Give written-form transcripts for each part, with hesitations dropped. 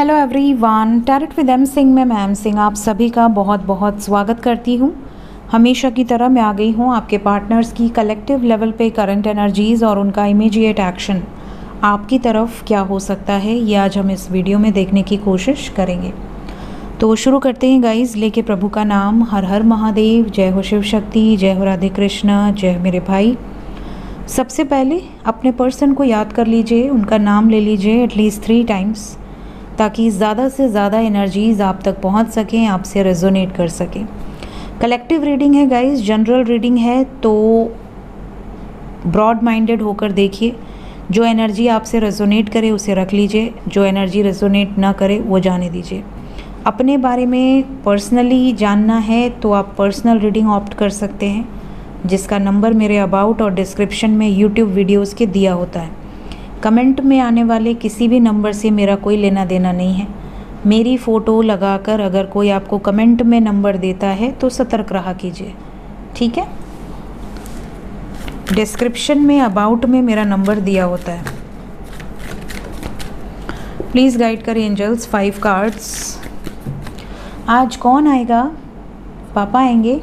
Hello everyone, tarot with M Singh में ma'am Singh आप सभी का बहुत बहुत स्वागत करती हूँ। हमेशा की तरह मैं आ गई हूँ आपके पार्टनर्स की कलेक्टिव लेवल पे करंट एनर्जीज़ और उनका इमीडिएट एक्शन आपकी तरफ क्या हो सकता है, ये आज हम इस वीडियो में देखने की कोशिश करेंगे। तो शुरू करते हैं गाइज़, लेके प्रभु का नाम। हर हर महादेव, जय हो शिव शक्ति, जय हो राधे कृष्णा, जय हो मेरे भाई। सबसे पहले अपने पर्सन को याद कर लीजिए, उनका नाम ले लीजिए एटलीस्ट 3 टाइम्स, ताकि ज़्यादा से ज़्यादा एनर्जीज़ आप तक पहुंच सकें, आपसे रेजोनेट कर सकें। कलेक्टिव रीडिंग है गाइस, जनरल रीडिंग है, तो ब्रॉड माइंडेड होकर देखिए। जो एनर्जी आपसे रेजोनेट करे उसे रख लीजिए, जो एनर्जी रेजोनेट ना करे वो जाने दीजिए। अपने बारे में पर्सनली जानना है तो आप पर्सनल रीडिंग ऑप्ट कर सकते हैं, जिसका नंबर मेरे अबाउट और डिस्क्रिप्शन में यूट्यूब वीडियोज़ के दिया होता है। कमेंट में आने वाले किसी भी नंबर से मेरा कोई लेना देना नहीं है। मेरी फ़ोटो लगाकर अगर कोई आपको कमेंट में नंबर देता है तो सतर्क रहा कीजिए, ठीक है। डिस्क्रिप्शन में अबाउट में मेरा नंबर दिया होता है। प्लीज़ गाइड करें एंजल्स। 5 कार्ड्स। आज कौन आएगा? पापा आएंगे?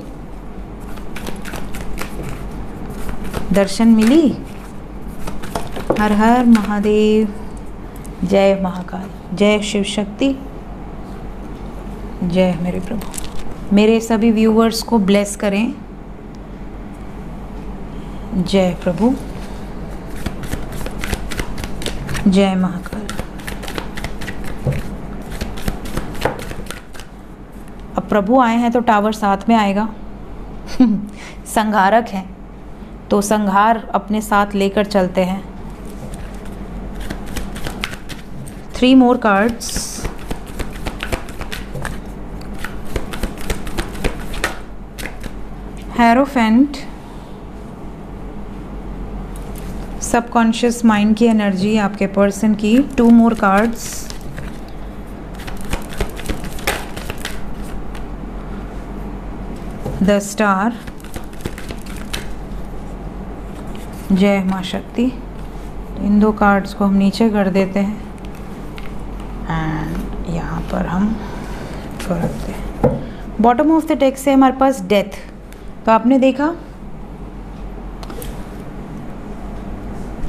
दर्शन मिली? हर हर महादेव, जय महाकाल, जय शिव शक्ति, जय मेरे प्रभु। मेरे सभी व्यूवर्स को ब्लेस करें। जय प्रभु, जय महाकाल। अब प्रभु आए हैं तो टावर साथ में आएगा। संहारक हैं तो संहार अपने साथ लेकर चलते हैं। 3 more cards. Hierophant, subconscious mind की एनर्जी आपके पर्सन की। 2 more cards. द स्टार, जय माँ शक्ति। इन 2 कार्ड्स को हम नीचे कर देते हैं एंड यहाँ पर हम रखते हैं। बॉटम ऑफ द टेक्स्ट है हमारे पास डेथ। तो आपने देखा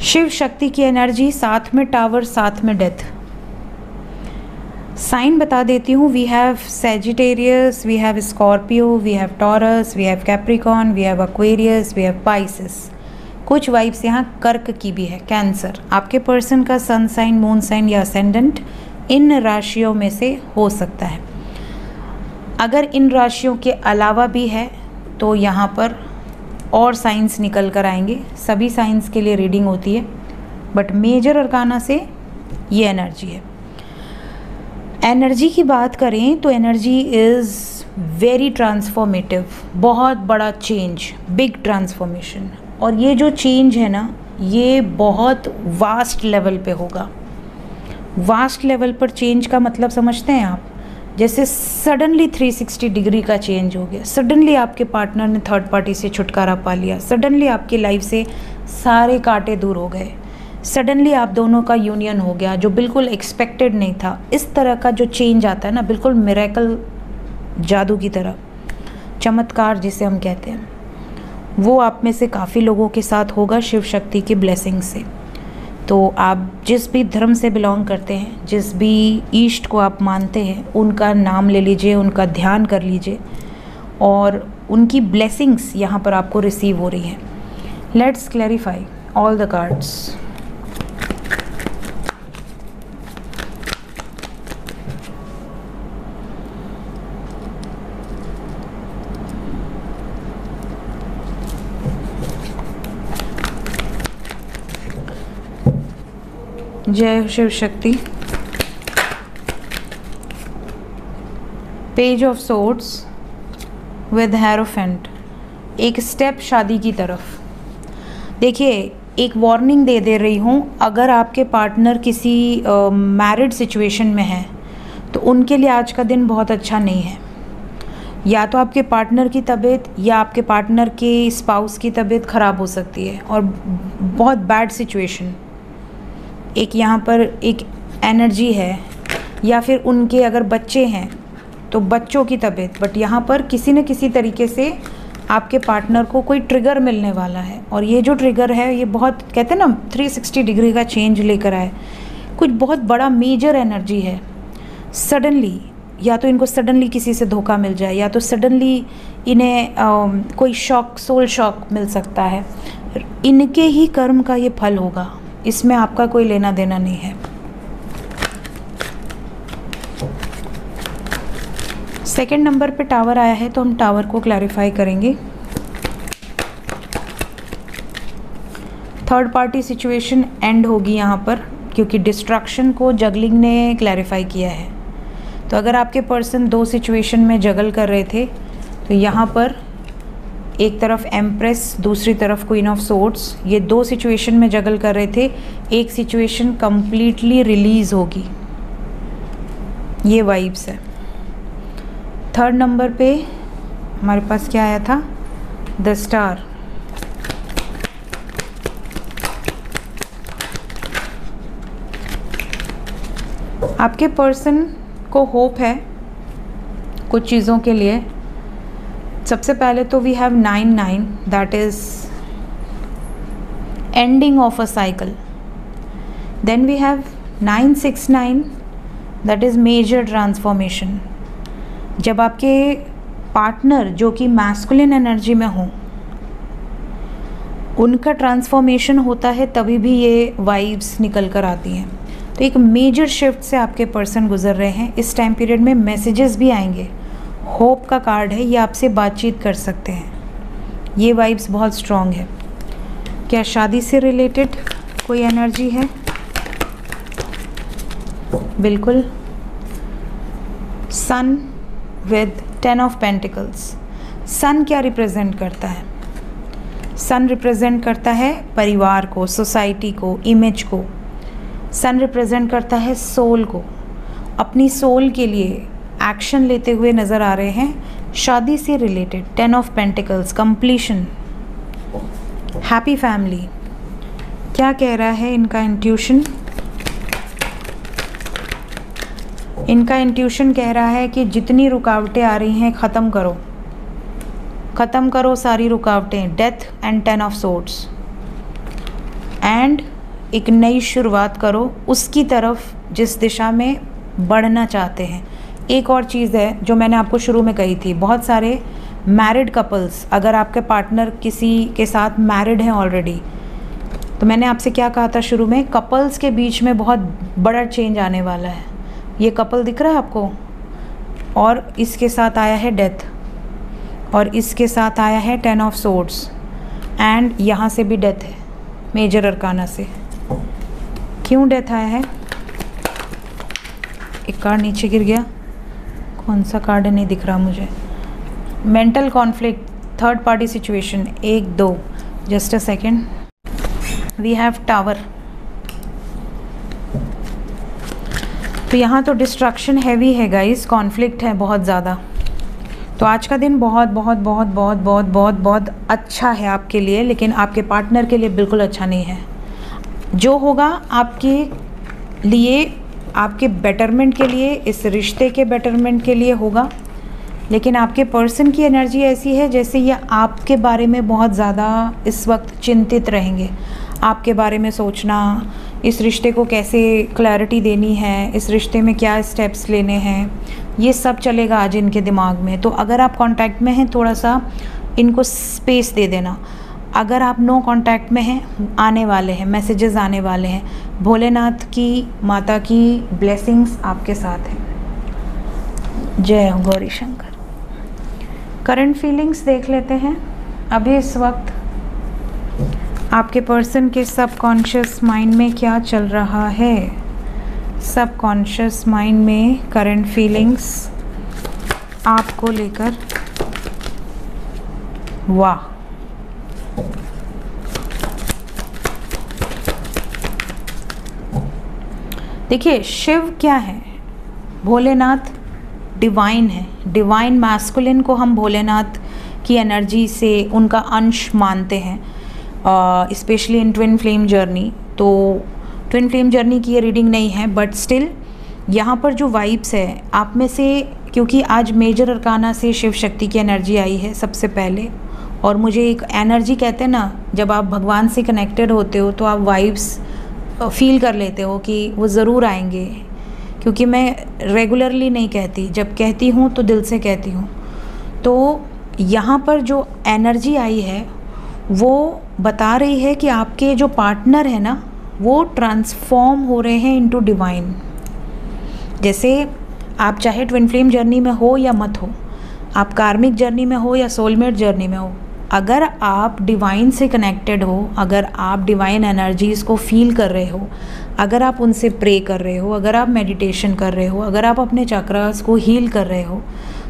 शिव शक्ति की एनर्जी, साथ में टावर, साथ में डेथ। साइन बता देती हूँ। We have Sagittarius, we have Scorpio, we have Taurus, we have Capricorn, we have Aquarius, we have Pisces. कुछ वाइब्स यहाँ कर्क की भी है, कैंसर। आपके पर्सन का सन साइन, मून साइन या असेंडेंट इन राशियों में से हो सकता है। अगर इन राशियों के अलावा भी है तो यहाँ पर और साइंस निकल कर आएंगे। सभी साइंस के लिए रीडिंग होती है, बट मेजर अरकाना से ये एनर्जी है। एनर्जी की बात करें तो एनर्जी इज़ वेरी ट्रांसफॉर्मेटिव, बहुत बड़ा चेंज, बिग ट्रांसफॉर्मेशन। और ये जो चेंज है ना, ये बहुत वास्ट लेवल पे होगा। वास्ट लेवल पर चेंज का मतलब समझते हैं आप? जैसे सडनली 360 डिग्री का चेंज हो गया। सडनली आपके पार्टनर ने थर्ड पार्टी से छुटकारा पा लिया। सडनली आपकी लाइफ से सारे कांटे दूर हो गए। सडनली आप दोनों का यूनियन हो गया, जो बिल्कुल एक्सपेक्टेड नहीं था। इस तरह का जो चेंज आता है ना, बिल्कुल मिरेकल, जादू की तरह, चमत्कार जिसे हम कहते हैं, वो आप में से काफ़ी लोगों के साथ होगा शिव शक्ति की ब्लेसिंग से। तो आप जिस भी धर्म से बिलोंग करते हैं, जिस भी ईष्ट को आप मानते हैं, उनका नाम ले लीजिए, उनका ध्यान कर लीजिए और उनकी ब्लेसिंग्स यहाँ पर आपको रिसीव हो रही हैं। Let's clarify all the cards. जय Shiv Shakti. Page of swords with hierophant, एक स्टेप शादी की तरफ। देखिए, एक वार्निंग दे रही हूँ। अगर आपके पार्टनर किसी मैरिड सिचुएशन में है तो उनके लिए आज का दिन बहुत अच्छा नहीं है। या तो आपके पार्टनर की तबीयत या आपके पार्टनर के स्पाउस की तबीयत ख़राब हो सकती है और बहुत बैड सिचुएशन। एक यहाँ पर एक एनर्जी है या फिर उनके अगर बच्चे हैं तो बच्चों की तबीयत, बट यहाँ पर किसी न किसी तरीके से आपके पार्टनर को कोई ट्रिगर मिलने वाला है। और ये जो ट्रिगर है ये बहुत, कहते हैं ना, 360 डिग्री का चेंज लेकर आए। कुछ बहुत बड़ा मेजर एनर्जी है। सडनली, या तो इनको सडनली किसी से धोखा मिल जाए, या तो सडनली इन्हें कोई शॉक, सोल शॉक मिल सकता है। इनके ही कर्म का ये फल होगा, इसमें आपका कोई लेना देना नहीं है। सेकंड नंबर पे टावर आया है, तो हम टावर को क्लैरिफाई करेंगे। थर्ड पार्टी सिचुएशन एंड होगी यहाँ पर, क्योंकि डिस्ट्रक्शन को जगलिंग ने क्लैरिफाई किया है। तो अगर आपके पर्सन दो सिचुएशन में जगल कर रहे थे, तो यहाँ पर एक तरफ एम्प्रेस, दूसरी तरफ क्वीन ऑफ सोर्ड्स, ये दो सिचुएशन में जगल कर रहे थे। एक सिचुएशन कंप्लीटली रिलीज होगी, ये वाइब्स है। थर्ड नंबर पे हमारे पास क्या आया था? The star. आपके पर्सन को होप है कुछ चीज़ों के लिए। सबसे पहले तो we have 9-9, that is ending of a cycle. Then we have 9-6-9, that is major transformation. जब आपके पार्टनर जो कि मैस्कुलिन एनर्जी में हो, उनका ट्रांसफॉर्मेशन होता है, तभी भी ये वाइब्स निकल कर आती हैं। तो एक मेजर शिफ्ट से आपके पर्सन गुजर रहे हैं। इस टाइम पीरियड में मैसेजेस भी आएंगे। होप का कार्ड है, ये आपसे बातचीत कर सकते हैं। ये वाइब्स बहुत स्ट्रॉन्ग है। क्या शादी से रिलेटेड कोई एनर्जी है? बिल्कुल। Sun with 10 of pentacles. Sun क्या रिप्रेजेंट करता है? सन रिप्रेजेंट करता है परिवार को, सोसाइटी को, इमेज को। सन रिप्रेजेंट करता है सोल को। अपनी सोल के लिए एक्शन लेते हुए नज़र आ रहे हैं। शादी से related 10 of pentacles, completion, happy family. क्या कह रहा है इनका इंट्यूशन? इनका इंट्यूशन कह रहा है कि जितनी रुकावटें आ रही हैं ख़त्म करो, ख़त्म करो सारी रुकावटें। Death and 10 of swords, and एक नई शुरुआत करो उसकी तरफ जिस दिशा में बढ़ना चाहते हैं। एक और चीज़ है जो मैंने आपको शुरू में कही थी, बहुत सारे मैरिड कपल्स, अगर आपके पार्टनर किसी के साथ मैरिड हैं ऑलरेडी, तो मैंने आपसे क्या कहा था शुरू में, कपल्स के बीच में बहुत बड़ा चेंज आने वाला है। ये कपल दिख रहा है आपको, और इसके साथ आया है डेथ, और इसके साथ आया है 10 ऑफ सोर्ड्स, एंड यहाँ से भी डेथ है मेजर अरकाना से। क्यों डेथ आया है? एक कार्ड नीचे गिर गया, कौन सा कार्ड है नहीं दिख रहा मुझे। Mental conflict, third party situation, 1-2, just a second. We have tower. तो यहाँ तो डिस्ट्रक्शन हैवी है गाइस, कॉन्फ्लिक्ट है बहुत ज़्यादा। तो आज का दिन बहुत बहुत बहुत बहुत बहुत बहुत बहुत अच्छा है आपके लिए, लेकिन आपके पार्टनर के लिए बिल्कुल अच्छा नहीं है। जो होगा आपके लिए, आपके बेटरमेंट के लिए, इस रिश्ते के बेटरमेंट के लिए होगा। लेकिन आपके पर्सन की एनर्जी ऐसी है जैसे ये आपके बारे में बहुत ज़्यादा इस वक्त चिंतित रहेंगे। आपके बारे में सोचना, इस रिश्ते को कैसे क्लैरिटी देनी है, इस रिश्ते में क्या स्टेप्स लेने हैं, ये सब चलेगा आज इनके दिमाग में। तो अगर आप कांटेक्ट में हैं, थोड़ा सा इनको स्पेस दे देना। अगर आप नो कांटेक्ट में हैं, आने वाले हैं, मैसेजेस आने वाले हैं। भोलेनाथ की माता की ब्लेसिंग्स आपके साथ हैं। जय हो गौरी शंकर। करंट फीलिंग्स देख लेते हैं। अभी इस वक्त आपके पर्सन के सबकॉन्शियस माइंड में क्या चल रहा है? सबकॉन्शियस माइंड में करंट फीलिंग्स आपको लेकर। वाह, देखिए शिव क्या है? भोलेनाथ डिवाइन है। डिवाइन मैस्कुलिन को हम भोलेनाथ की एनर्जी से उनका अंश मानते हैं, specially in twin flame journey. तो ट्विन फ्लेम जर्नी की ये रीडिंग नहीं है, बट स्टिल यहाँ पर जो वाइब्स है आप में से, क्योंकि आज मेजर अरकाना से शिव शक्ति की एनर्जी आई है सबसे पहले, और मुझे एक एनर्जी कहते हैं ना, जब आप भगवान से कनेक्टेड होते हो तो आप वाइब्स फील कर लेते हो कि वो ज़रूर आएंगे, क्योंकि मैं रेगुलरली नहीं कहती, जब कहती हूँ तो दिल से कहती हूँ। तो यहाँ पर जो एनर्जी आई है वो बता रही है कि आपके जो पार्टनर है ना वो ट्रांसफॉर्म हो रहे हैं इनटू डिवाइन। जैसे आप चाहे ट्विन फ्लेम जर्नी में हो या मत हो, आप कार्मिक जर्नी में हो या सोलमेट जर्नी में हो, अगर आप डिवाइन से कनेक्टेड हो, अगर आप डिवाइन एनर्जीज़ को फील कर रहे हो, अगर आप उनसे प्रे कर रहे हो, अगर आप मेडिटेशन कर रहे हो, अगर आप अपने चक्रास को हील कर रहे हो,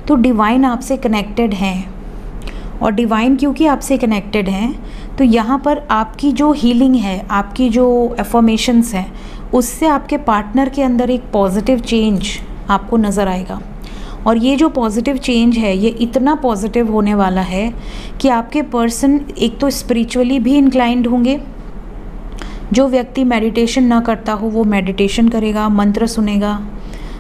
तो डिवाइन आपसे कनेक्टेड हैं। और डिवाइन क्योंकि आपसे कनेक्टेड हैं तो यहाँ पर आपकी जो हीलिंग है, आपकी जो एफर्मेशंस हैं, उससे आपके पार्टनर के अंदर एक पॉजिटिव चेंज आपको नज़र आएगा। और ये जो पॉजिटिव चेंज है ये इतना पॉजिटिव होने वाला है कि आपके पर्सन एक तो स्पिरिचुअली भी इंक्लाइंड होंगे। जो व्यक्ति मेडिटेशन ना करता हो वो मेडिटेशन करेगा, मंत्र सुनेगा,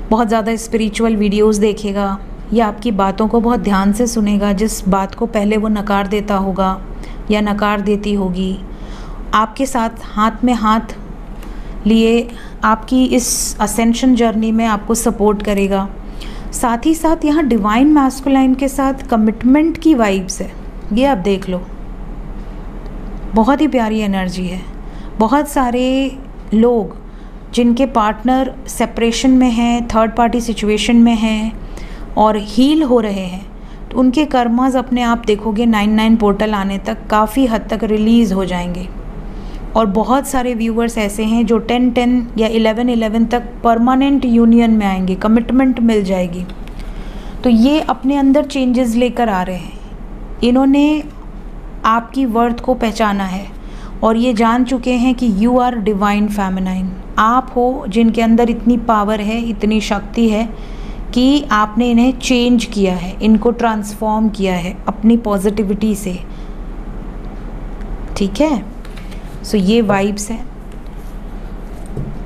बहुत ज़्यादा स्पिरिचुअल वीडियोस देखेगा, या आपकी बातों को बहुत ध्यान से सुनेगा, जिस बात को पहले वो नकार देता होगा या नकार देती होगी, आपके साथ हाथ में हाथ लिए आपकी इस असेंशन जर्नी में आपको सपोर्ट करेगा। साथ ही साथ यहाँ डिवाइन मैस्कुलाइन के साथ कमिटमेंट की वाइब्स है, ये आप देख लो, बहुत ही प्यारी एनर्जी है। बहुत सारे लोग जिनके पार्टनर सेपरेशन में हैं, थर्ड पार्टी सिचुएशन में हैं और हील हो रहे हैं, तो उनके कर्मास अपने आप देखोगे 9/9 पोर्टल आने तक काफ़ी हद तक रिलीज़ हो जाएंगे। और बहुत सारे व्यूवर्स ऐसे हैं जो 10/10 या 11/11 तक परमानेंट यूनियन में आएंगे, कमिटमेंट मिल जाएगी। तो ये अपने अंदर चेंजेस लेकर आ रहे हैं। इन्होंने आपकी वर्थ को पहचाना है और ये जान चुके हैं कि यू आर डिवाइन फेमिनाइन। आप हो जिनके अंदर इतनी पावर है, इतनी शक्ति है कि आपने इन्हें चेंज किया है, इनको ट्रांसफॉर्म किया है अपनी पॉजिटिविटी से। ठीक है, सो ये वाइब्स हैं।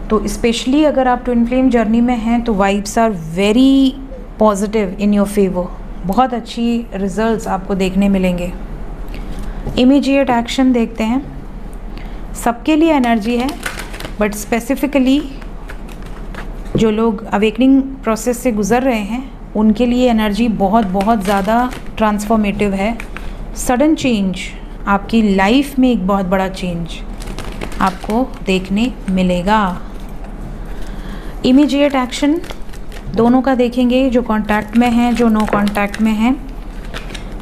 तो स्पेशली अगर आप ट्विन फ्लेम जर्नी में हैं तो vibes are very positive in your favour. बहुत अच्छी रिजल्ट्स आपको देखने मिलेंगे। इमीडिएट एक्शन देखते हैं। सबके लिए एनर्जी है, बट स्पेसिफिकली जो लोग अवेकनिंग प्रोसेस से गुज़र रहे हैं उनके लिए एनर्जी बहुत बहुत ज़्यादा ट्रांसफॉर्मेटिव है। सडन चेंज, आपकी लाइफ में एक बहुत बड़ा चेंज आपको देखने मिलेगा। इमीडिएट एक्शन दोनों का देखेंगे, जो कांटेक्ट में हैं, जो नो कांटेक्ट में हैं।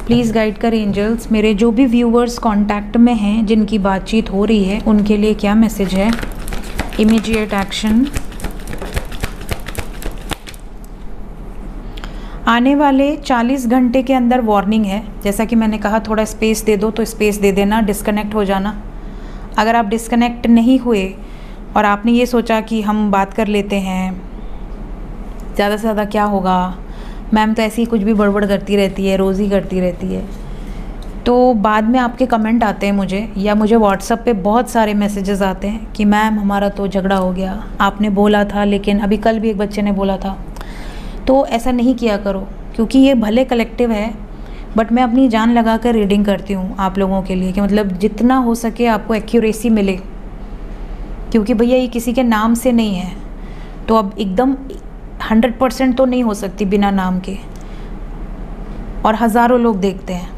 प्लीज़ गाइड कर एंजल्स, मेरे जो भी व्यूवर्स कांटेक्ट में हैं जिनकी बातचीत हो रही है उनके लिए क्या मैसेज है। इमीडिएट एक्शन आने वाले 40 घंटे के अंदर वार्निंग है। जैसा कि मैंने कहा, थोड़ा स्पेस दे दो तो स्पेस दे देना, डिस्कनेक्ट हो जाना। अगर आप डिस्कनेक्ट नहीं हुए और आपने ये सोचा कि हम बात कर लेते हैं, ज़्यादा से ज़्यादा क्या होगा, मैम तो ऐसी ही कुछ भी बड़बड़ करती रहती है, रोज़ ही करती रहती है, तो बाद में आपके कमेंट आते हैं मुझे, या मुझे व्हाट्सएप पे बहुत सारे मैसेजेस आते हैं कि मैम हमारा तो झगड़ा हो गया, आपने बोला था लेकिन अभी कल भी एक बच्चे ने बोला था। तो ऐसा नहीं किया करो, क्योंकि ये भले कलेक्टिव है बट मैं अपनी जान लगा कर रीडिंग करती हूँ आप लोगों के लिए, कि मतलब जितना हो सके आपको एक्यूरेसी मिले, क्योंकि भैया ये किसी के नाम से नहीं है, तो अब एकदम 100% तो नहीं हो सकती बिना नाम के, और हज़ारों लोग देखते हैं,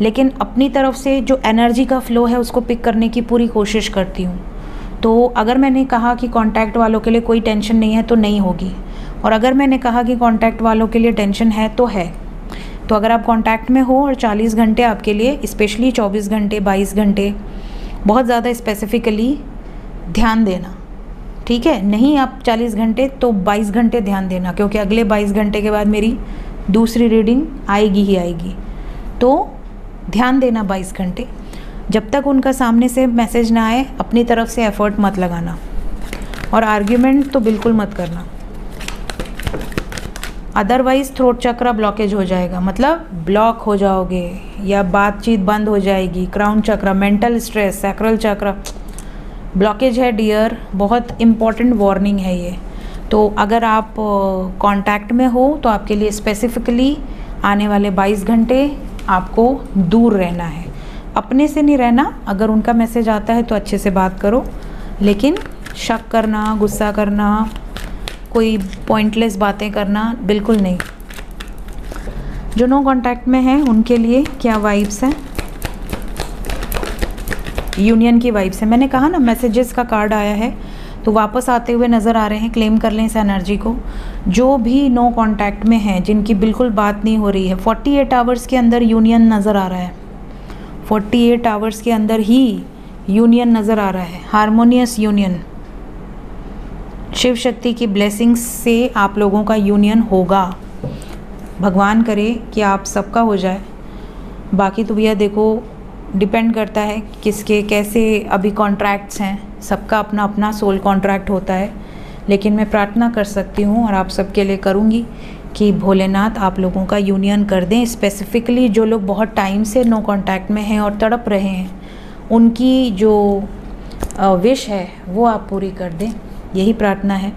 लेकिन अपनी तरफ से जो एनर्जी का फ़्लो है उसको पिक करने की पूरी कोशिश करती हूँ। तो अगर मैंने कहा कि कांटेक्ट वालों के लिए कोई टेंशन नहीं है तो नहीं होगी, और अगर मैंने कहा कि कांटेक्ट वालों के लिए टेंशन है तो है। तो अगर आप कांटेक्ट में हो और 40 घंटे आपके लिए, स्पेशली 24 घंटे 22 घंटे बहुत ज़्यादा स्पेसिफिकली ध्यान देना, ठीक है। नहीं आप 40 घंटे तो 22 घंटे ध्यान देना, क्योंकि अगले 22 घंटे के बाद मेरी दूसरी रीडिंग आएगी ही आएगी। तो ध्यान देना 22 घंटे, जब तक उनका सामने से मैसेज ना आए अपनी तरफ से एफर्ट मत लगाना, और आर्ग्यूमेंट तो बिल्कुल मत करना, अदरवाइज़ थ्रोट चक्र ब्लॉकेज हो जाएगा, मतलब ब्लॉक हो जाओगे या बातचीत बंद हो जाएगी। क्राउन चक्र, मेंटल स्ट्रेस, सैक्रल चक्र ब्लॉकेज है डियर, बहुत इम्पॉर्टेंट वार्निंग है ये। तो अगर आप कांटेक्ट में हो तो आपके लिए स्पेसिफिकली आने वाले 22 घंटे आपको दूर रहना है, अपने से नहीं रहना। अगर उनका मैसेज आता है तो अच्छे से बात करो, लेकिन शक करना, गुस्सा करना, कोई पॉइंटलेस बातें करना बिल्कुल नहीं। जो नो कांटेक्ट में हैं उनके लिए क्या वाइब्स हैं? यूनियन की वाइब्स है। मैंने कहा ना मैसेजेस का कार्ड आया है, तो वापस आते हुए नज़र आ रहे हैं। क्लेम कर लें इस एनर्जी को। जो भी नो कांटेक्ट में हैं, जिनकी बिल्कुल बात नहीं हो रही है, 48 आवर्स के अंदर यूनियन नज़र आ रहा है। 48 आवर्स के अंदर ही यूनियन नज़र आ रहा है, हारमोनियस यूनियन। शिव शक्ति की ब्लेसिंग्स से आप लोगों का यूनियन होगा। भगवान करे कि आप सबका हो जाए। बाकी तो भैया देखो, डिपेंड करता है किसके कैसे अभी कॉन्ट्रैक्ट्स हैं, सबका अपना अपना सोल कॉन्ट्रैक्ट होता है। लेकिन मैं प्रार्थना कर सकती हूँ और आप सबके लिए करूँगी कि भोलेनाथ आप लोगों का यूनियन कर दें। स्पेसिफिकली जो लोग बहुत टाइम से नो कांटेक्ट में हैं और तड़प रहे हैं, उनकी जो विश है वो आप पूरी कर दें, यही प्रार्थना है।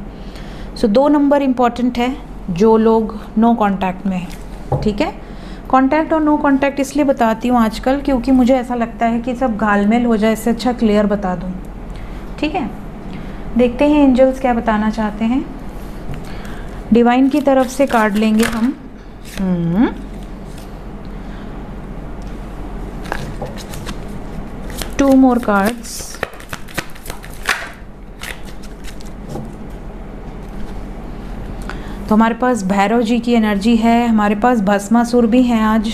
सो 2 नंबर इम्पॉर्टेंट है जो लोग नो कांटेक्ट में हैं, ठीक है। कांटेक्ट और नो कांटेक्ट इसलिए बताती हूँ आजकल क्योंकि मुझे ऐसा लगता है कि सब घालमेल हो जाए, इससे अच्छा क्लियर बता दूँ, ठीक है। देखते हैं एंजल्स क्या बताना चाहते हैं। डिवाइन की तरफ से कार्ड लेंगे हम। 2 more cards। तो हमारे पास भैरव जी की एनर्जी है, हमारे पास भस्मासुर भी हैं आज,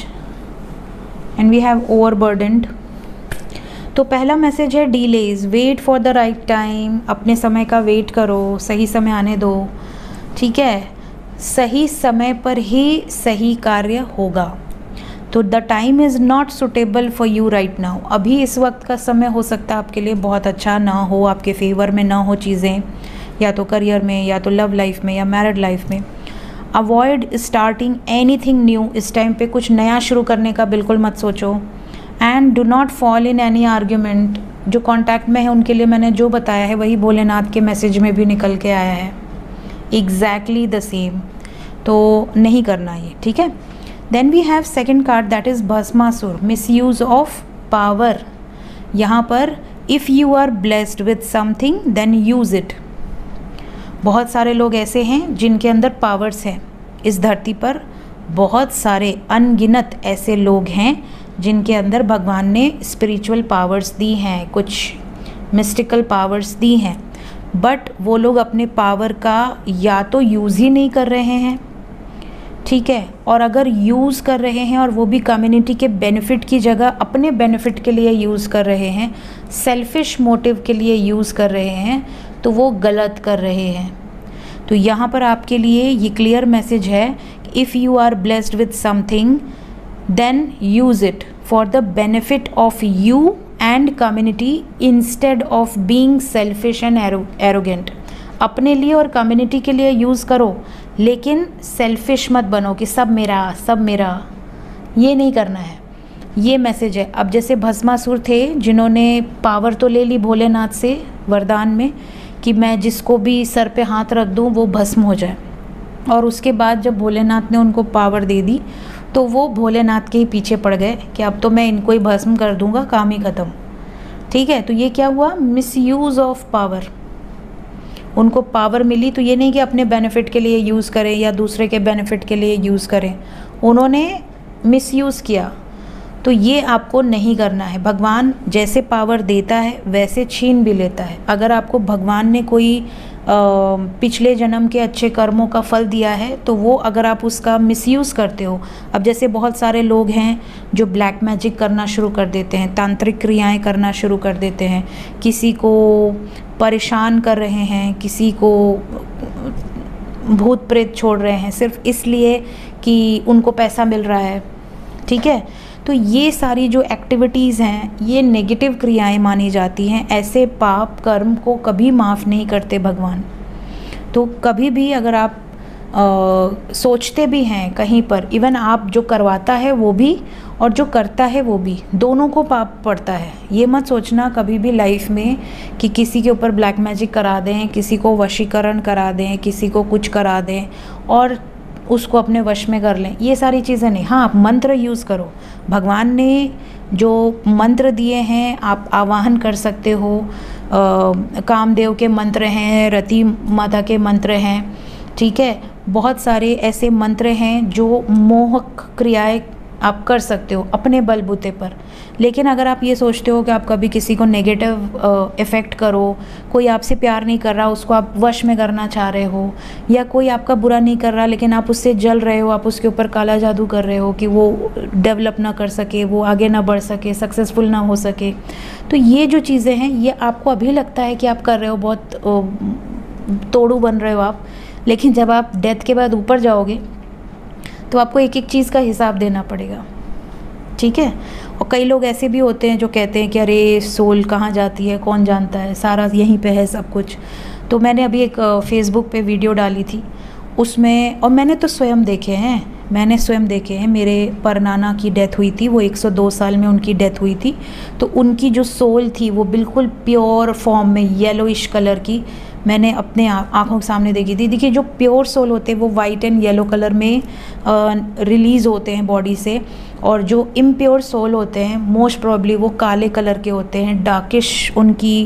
एंड वी हैव ओवरबर्डन्ड। तो पहला मैसेज है delays, wait for the right time. अपने समय का वेट करो, सही समय आने दो, ठीक है। सही समय पर ही सही कार्य होगा। तो the time is not suitable for you right now. अभी इस वक्त का समय हो सकता है आपके लिए बहुत अच्छा ना हो, आपके फेवर में ना हो चीज़ें, या तो करियर में, या तो लव लाइफ में, या मैरिड लाइफ में। Avoid starting anything new. इस टाइम पे कुछ नया शुरू करने का बिल्कुल मत सोचो। And do not fall in any argument. जो कॉन्टैक्ट में है उनके लिए मैंने जो बताया है वही भोलेनाथ के मैसेज में भी निकल के आया है, एग्जैक्टली द सेम। तो नहीं करना ये, ठीक है। Then we have second card, that is Bhasmasur, misuse of power. यहाँ पर if you are blessed with something then use it. बहुत सारे लोग ऐसे हैं जिनके अंदर पावर्स हैं। इस धरती पर बहुत सारे अनगिनत ऐसे लोग हैं जिनके अंदर भगवान ने स्पिरिचुअल पावर्स दी हैं, कुछ मिस्टिकल पावर्स दी हैं, बट वो लोग अपने पावर का या तो यूज़ ही नहीं कर रहे हैं, ठीक है। और अगर यूज़ कर रहे हैं और वो भी कम्युनिटी के बेनिफिट की जगह अपने बेनिफिट के लिए यूज़ कर रहे हैं, सेल्फिश मोटिव के लिए यूज़ कर रहे हैं, तो वो गलत कर रहे हैं। तो यहाँ पर आपके लिए ये क्लियर मैसेज है, if you are blessed with something then use it for the benefit of you and community instead of being selfish and arrogant. अपने लिए और कम्युनिटी के लिए यूज़ करो, लेकिन सेल्फिश मत बनो कि सब मेरा सब मेरा, ये नहीं करना है। ये मैसेज है। अब जैसे भस्मासुर थे जिन्होंने पावर तो ले ली भोलेनाथ से वरदान में कि मैं जिसको भी सर पे हाथ रख दूं वो भस्म हो जाए, और उसके बाद जब भोलेनाथ ने उनको पावर दे दी तो वो भोलेनाथ के ही पीछे पड़ गए कि अब तो मैं इनको ही भस्म कर दूंगा, काम ही ख़त्म, ठीक है। तो ये क्या हुआ, मिसयूज़ ऑफ पावर। उनको पावर मिली तो ये नहीं कि अपने बेनिफिट के लिए यूज़ करें या दूसरे के बेनिफिट के लिए यूज़ करें, उन्होंने मिसयूज़ किया। तो ये आपको नहीं करना है। भगवान जैसे पावर देता है वैसे छीन भी लेता है। अगर आपको भगवान ने कोई पिछले जन्म के अच्छे कर्मों का फल दिया है तो वो अगर आप उसका मिसयूज़ करते हो, अब जैसे बहुत सारे लोग हैं जो ब्लैक मैजिक करना शुरू कर देते हैं, तांत्रिक क्रियाएं करना शुरू कर देते हैं, किसी को परेशान कर रहे हैं, किसी को भूत प्रेत छोड़ रहे हैं सिर्फ इसलिए कि उनको पैसा मिल रहा है, ठीक है। तो ये सारी जो एक्टिविटीज़ हैं ये नेगेटिव क्रियाएं मानी जाती हैं। ऐसे पाप कर्म को कभी माफ़ नहीं करते भगवान। तो कभी भी अगर आप सोचते भी हैं कहीं पर, इवन आप जो करवाता है वो भी, और जो करता है वो भी, दोनों को पाप पड़ता है। ये मत सोचना कभी भी लाइफ में कि किसी के ऊपर ब्लैक मैजिक करा दें, किसी को वशीकरण करा दें, किसी को कुछ करा दें और उसको अपने वश में कर लें, ये सारी चीज़ें नहीं। हाँ, आप मंत्र यूज़ करो, भगवान ने जो मंत्र दिए हैं आप आवाहन कर सकते हो। कामदेव के मंत्र हैं, रति माता के मंत्र हैं, ठीक है। बहुत सारे ऐसे मंत्र हैं जो मोहक क्रियाएं आप कर सकते हो अपने बलबूते पर। लेकिन अगर आप ये सोचते हो कि आप कभी किसी को नेगेटिव इफ़ेक्ट करो, कोई आपसे प्यार नहीं कर रहा उसको आप वश में करना चाह रहे हो, या कोई आपका बुरा नहीं कर रहा लेकिन आप उससे जल रहे हो, आप उसके ऊपर काला जादू कर रहे हो कि वो डेवलप ना कर सके, वो आगे ना बढ़ सके, सक्सेसफुल ना हो सके, तो ये जो चीज़ें हैं ये आपको अभी लगता है कि आप कर रहे हो, बहुत तोड़ू बन रहे हो आप, लेकिन जब आप डेथ के बाद ऊपर जाओगे तो आपको एक एक चीज़ का हिसाब देना पड़ेगा, ठीक है। और कई लोग ऐसे भी होते हैं जो कहते हैं कि अरे सोल कहाँ जाती है, कौन जानता है, सारा यहीं पे है सब कुछ। तो मैंने अभी एक फेसबुक पे वीडियो डाली थी उसमें, और मैंने तो स्वयं देखे हैं, मेरे परनाना की डेथ हुई थी, वो 102 साल में उनकी डेथ हुई थी। तो उनकी जो सोल थी वो बिल्कुल प्योर फॉर्म में येलोइश कलर की मैंने अपने आँखों के सामने देखी थी। देखिए जो प्योर सोल होते हैं वो वाइट एंड येलो कलर में रिलीज़ होते हैं बॉडी से, और जो इम्प्योर सोल होते हैं मोस्ट प्रॉब्ली वो काले कलर के होते हैं, डार्किश उनकी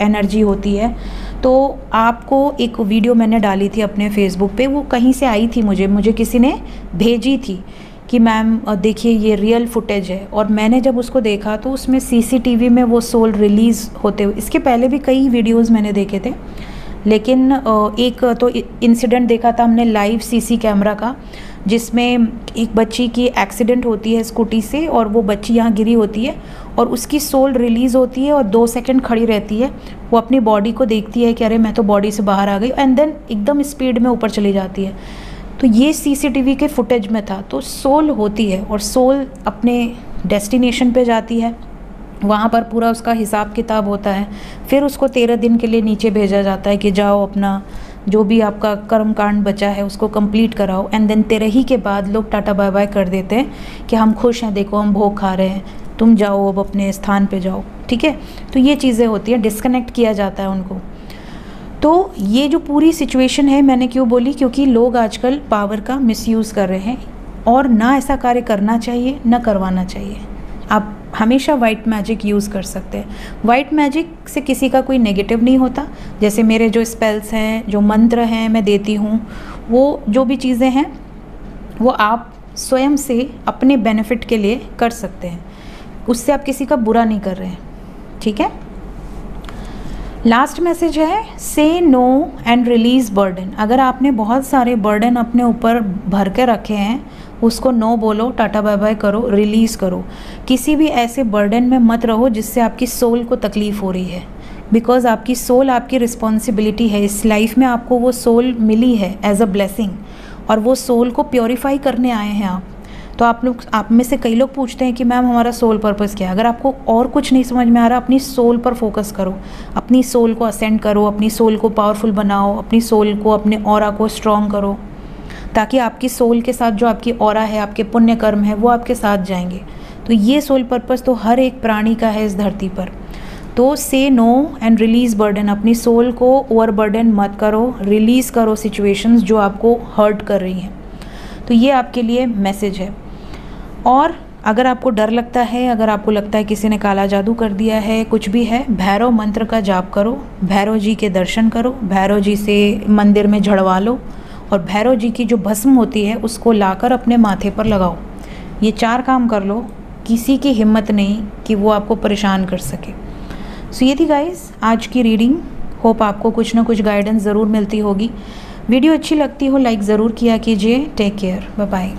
एनर्जी होती है। तो आपको एक वीडियो मैंने डाली थी अपने फेसबुक पे, वो कहीं से आई थी, मुझे किसी ने भेजी थी कि मैम देखिए ये रियल फुटेज है। और मैंने जब उसको देखा तो उसमें सीसीटीवी में वो सोल रिलीज़ होते हुए, इसके पहले भी कई वीडियोस मैंने देखे थे, लेकिन एक तो इंसिडेंट देखा था हमने लाइव सीसी कैमरा का, जिसमें एक बच्ची की एक्सीडेंट होती है स्कूटी से, और वो बच्ची यहाँ गिरी होती है और उसकी सोल रिलीज़ होती है और 2 सेकंड खड़ी रहती है। वो अपनी बॉडी को देखती है कि अरे मैं तो बॉडी से बाहर आ गई, एंड देन एकदम स्पीड में ऊपर चली जाती है। तो ये सीसीटीवी के फुटेज में था। तो सोल होती है और सोल अपने डेस्टिनेशन पे जाती है, वहाँ पर पूरा उसका हिसाब किताब होता है, फिर उसको 13 दिन के लिए नीचे भेजा जाता है कि जाओ अपना जो भी आपका कर्म कांड बचा है उसको कंप्लीट कराओ। एंड देन 13 के बाद लोग टाटा बाय बाय कर देते हैं कि हम खुश हैं, देखो हम भोग खा रहे हैं, तुम जाओ अब अपने स्थान पे जाओ, ठीक है। तो ये चीज़ें होती हैं, डिस्कनेक्ट किया जाता है उनको। तो ये जो पूरी सिचुएशन है, मैंने क्यों बोली, क्योंकि लोग आजकल पावर का मिसयूज़ कर रहे हैं, और ना ऐसा कार्य करना चाहिए ना करवाना चाहिए। आप हमेशा वाइट मैजिक यूज़ कर सकते हैं। वाइट मैजिक से किसी का कोई नेगेटिव नहीं होता। जैसे मेरे जो स्पेल्स हैं, जो मंत्र हैं मैं देती हूँ, वो जो भी चीज़ें हैं वो आप स्वयं से अपने बेनिफिट के लिए कर सकते हैं, उससे आप किसी का बुरा नहीं कर रहे हैं, ठीक है। लास्ट मैसेज है, से नो एंड रिलीज़ बर्डन। अगर आपने बहुत सारे बर्डन अपने ऊपर भर के रखे हैं, उसको नो बोलो, टाटा बाय बाय करो, रिलीज़ करो। किसी भी ऐसे बर्डन में मत रहो जिससे आपकी सोल को तकलीफ़ हो रही है, बिकॉज़ आपकी सोल आपकी रिस्पॉन्सिबिलिटी है। इस लाइफ में आपको वो सोल मिली है एज अ ब्लेसिंग, और वो सोल को प्योरीफाई करने आए हैं आप। तो आप में से कई लोग पूछते हैं कि मैम हमारा सोल पर्पस क्या है। अगर आपको और कुछ नहीं समझ में आ रहा, अपनी सोल पर फोकस करो, अपनी सोल को असेंड करो, अपनी सोल को पावरफुल बनाओ, अपनी सोल को, अपने ऑरा को स्ट्रॉन्ग करो, ताकि आपकी सोल के साथ जो आपकी ऑरा है, आपके पुण्य कर्म है, वो आपके साथ जाएंगे। तो ये सोल पर्पस तो हर एक प्राणी का है इस धरती पर। तो से नो एंड रिलीज़ बर्डन। अपनी सोल को ओवर बर्डन मत करो, रिलीज़ करो सिचुएशंस जो आपको हर्ट कर रही हैं। तो ये आपके लिए मैसेज है। और अगर आपको डर लगता है, अगर आपको लगता है किसी ने काला जादू कर दिया है, कुछ भी है, भैरव मंत्र का जाप करो, भैरव जी के दर्शन करो, भैरव जी से मंदिर में झड़वा लो, और भैरव जी की जो भस्म होती है उसको लाकर अपने माथे पर लगाओ। ये 4 काम कर लो, किसी की हिम्मत नहीं कि वो आपको परेशान कर सके। सो ये थी गाइस आज की रीडिंग। होप आपको कुछ ना कुछ गाइडेंस ज़रूर मिलती होगी। वीडियो अच्छी लगती हो लाइक ज़रूर किया कीजिए। Take care, bye bye.